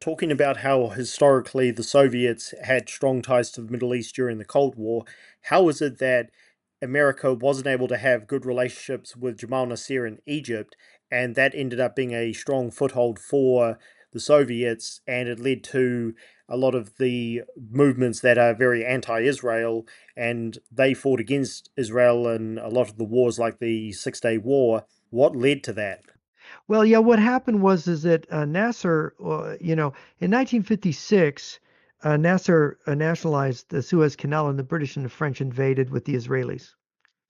talking about how historically the Soviets had strong ties to the Middle East during the Cold War, how is it that America wasn't able to have good relationships with Jamal Nasser in Egypt, and that ended up being a strong foothold for the Soviets, and it led to a lot of the movements that are very anti-Israel, and they fought against Israel in a lot of the wars, like the Six Day War. What led to that? Well, yeah, what happened was is that Nasser, in 1956, Nasser nationalized the Suez Canal, and the British and the French invaded with the Israelis.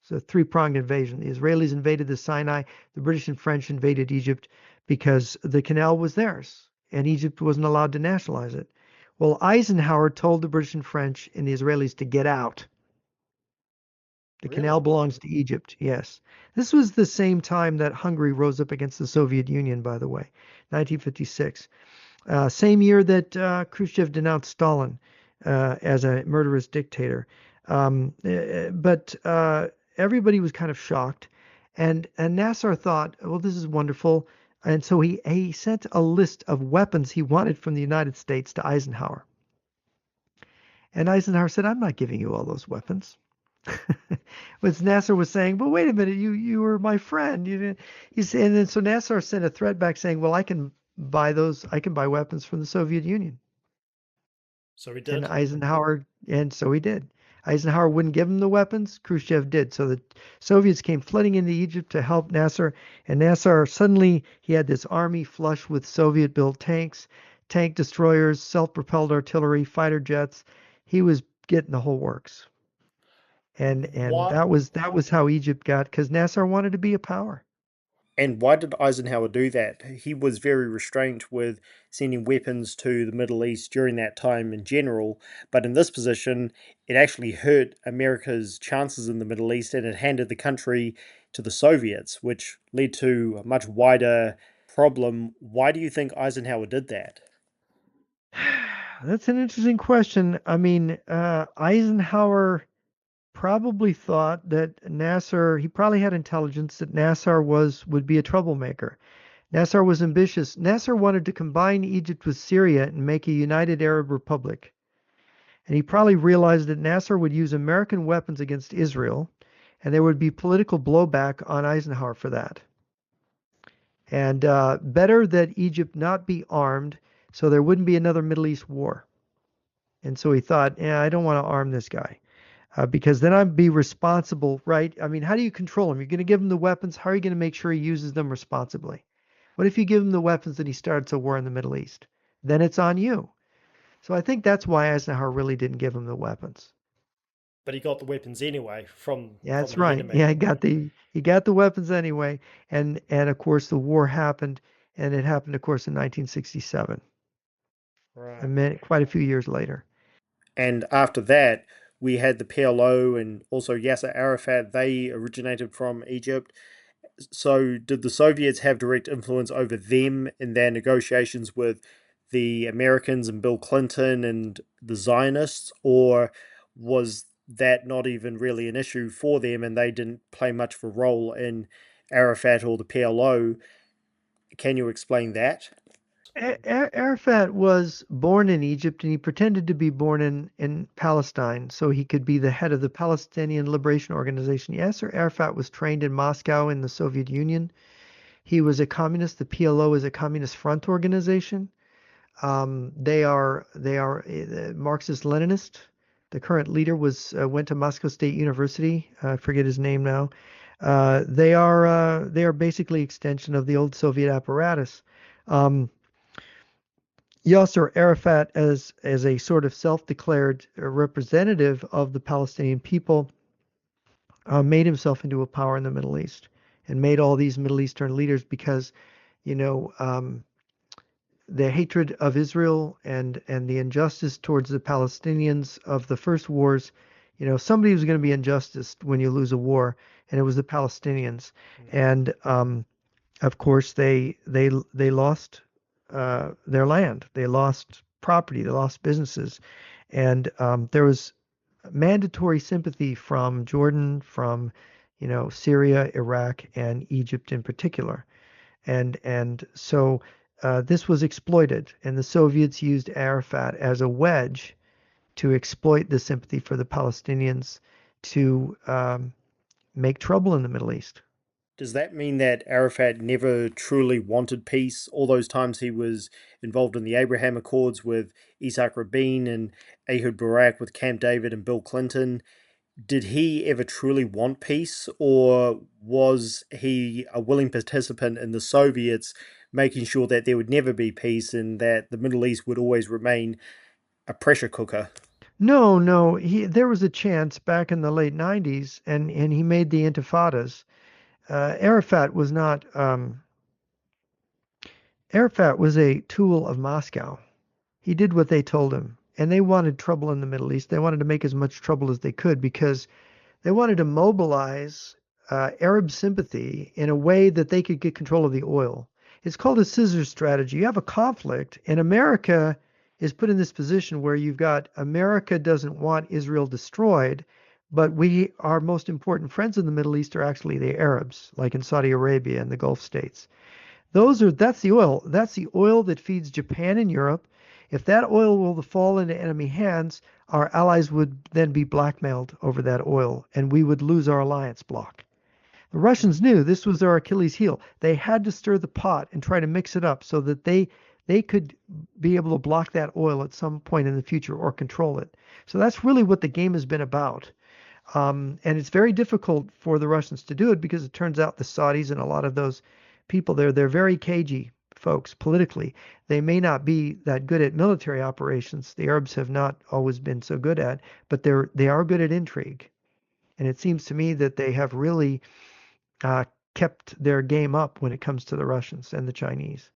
So three-pronged invasion. The Israelis invaded the Sinai, the British and French invaded Egypt because the canal was theirs, and Egypt wasn't allowed to nationalize it. Well, Eisenhower told the British and French and the Israelis to get out. The canal Really? belongs to Egypt, yes. This was the same time that Hungary rose up against the Soviet Union, by the way, 1956. Same year that Khrushchev denounced Stalin as a murderous dictator. But everybody was kind of shocked. And Nasser thought, well, this is wonderful. And so he sent a list of weapons he wanted from the United States to Eisenhower. And Eisenhower said, I'm not giving you all those weapons. Which Nasser was saying, but wait a minute, you were my friend. You didn't, and then so Nasser sent a threat back saying, well, I can buy weapons from the Soviet Union. So he And did. Eisenhower, and so he did. Eisenhower wouldn't give him the weapons. Khrushchev did. So the Soviets came flooding into Egypt to help Nasser. And Nasser suddenly he had this army flush with Soviet-built tanks, tank destroyers, self-propelled artillery, fighter jets. He was getting the whole works. And What that was how Egypt got because Nasser wanted to be a power. And why did Eisenhower do that? He was very restrained with sending weapons to the Middle East during that time in general, but in this position, it actually hurt America's chances in the Middle East and it handed the country to the Soviets, which led to a much wider problem. Why do you think Eisenhower did that? That's an interesting question. I mean, Eisenhower probably thought that Nasser, he probably had intelligence that Nasser would be a troublemaker. Nasser was ambitious. Nasser wanted to combine Egypt with Syria and make a united Arab republic. And he probably realized that Nasser would use American weapons against Israel, and there would be political blowback on Eisenhower for that. And better that Egypt not be armed so there wouldn't be another Middle East war. And so he thought, yeah, I don't want to arm this guy because then I'd be responsible, right? I mean, how do you control him? You're going to give him the weapons. How are you going to make sure he uses them responsibly? What if you give him the weapons and he starts a war in the Middle East? Then it's on you. So I think that's why Eisenhower really didn't give him the weapons. But he got the weapons anyway Yeah, from that's the right. Yeah, enemy. he got the weapons anyway, and of course the war happened, and it happened, of course, in 1967. I Right. mean, quite a few years later. And after that, we had the PLO and also Yasser Arafat. They originated from Egypt. So, did the Soviets have direct influence over them in their negotiations with the Americans and Bill Clinton and the Zionists, or was that not even really an issue for them and they didn't play much of a role in Arafat or the PLO? Can you explain that? Arafat was born in Egypt and he pretended to be born in Palestine so he could be the head of the Palestinian Liberation Organization. Yasser Arafat was trained in Moscow in the Soviet Union. He was a communist. The PLO is a communist front organization. They are Marxist-Leninist. The current leader was went to Moscow State University. I forget his name now. They are basically extension of the old Soviet apparatus. Um, Yasser Arafat, as a sort of self-declared representative of the Palestinian people, made himself into a power in the Middle East and made all these Middle Eastern leaders because, you know, the hatred of Israel and the injustice towards the Palestinians of the first wars, somebody was going to be injustice when you lose a war, and it was the Palestinians. And of course, they lost their land, they lost property, they lost businesses, and there was mandatory sympathy from Jordan, from Syria, Iraq, and Egypt in particular. And so this was exploited, and the Soviets used Arafat as a wedge to exploit the sympathy for the Palestinians to make trouble in the Middle East. Does that mean that Arafat never truly wanted peace? All those times he was involved in the Abraham Accords with Isaac Rabin and Ehud Barak with Camp David and Bill Clinton, did he ever truly want peace, or was he a willing participant in the Soviets making sure that there would never be peace and that the Middle East would always remain a pressure cooker? No, no, there was a chance back in the late 90s, and he made the intifadas. Arafat was not. Arafat was a tool of Moscow. He did what they told him, and they wanted trouble in the Middle East. They wanted to make as much trouble as they could because they wanted to mobilize Arab sympathy in a way that they could get control of the oil. It's called a scissors strategy. You have a conflict, and America is put in this position where you've got America doesn't want Israel destroyed, but our most important friends in the Middle East are actually the Arabs, like in Saudi Arabia and the Gulf states. That's the oil. That's the oil that feeds Japan and Europe. If that oil will fall into enemy hands, our allies would then be blackmailed over that oil, and we would lose our alliance block. The Russians knew this was their Achilles heel. They had to stir the pot and try to mix it up so that they could be able to block that oil at some point in the future or control it. So that's really what the game has been about. And it's very difficult for the Russians to do it because it turns out the Saudis and a lot of those people there, they're very cagey folks politically. They may not be that good at military operations. The Arabs have not always been so good at, but they are good at intrigue. And it seems to me that they have really kept their game up when it comes to the Russians and the Chinese.